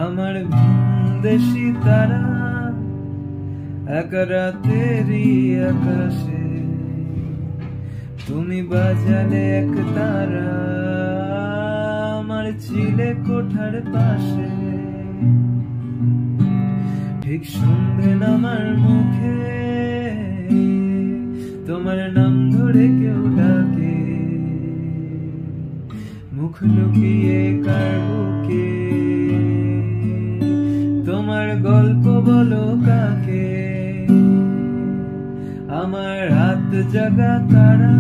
আমার ভিনদেশী তারা এক রাতেরই আকাশে, তুমি বাজালে এক তারা আমার চিলে কোঠার পাশে। ঠিক সন্ধে নামার মুখে তোমার নাম ধরে কেউ ডাকে, মুখ লুকিয়ে কার বুকে তোমার গল্প বলো কাকে। আমার রাত জাগা তারা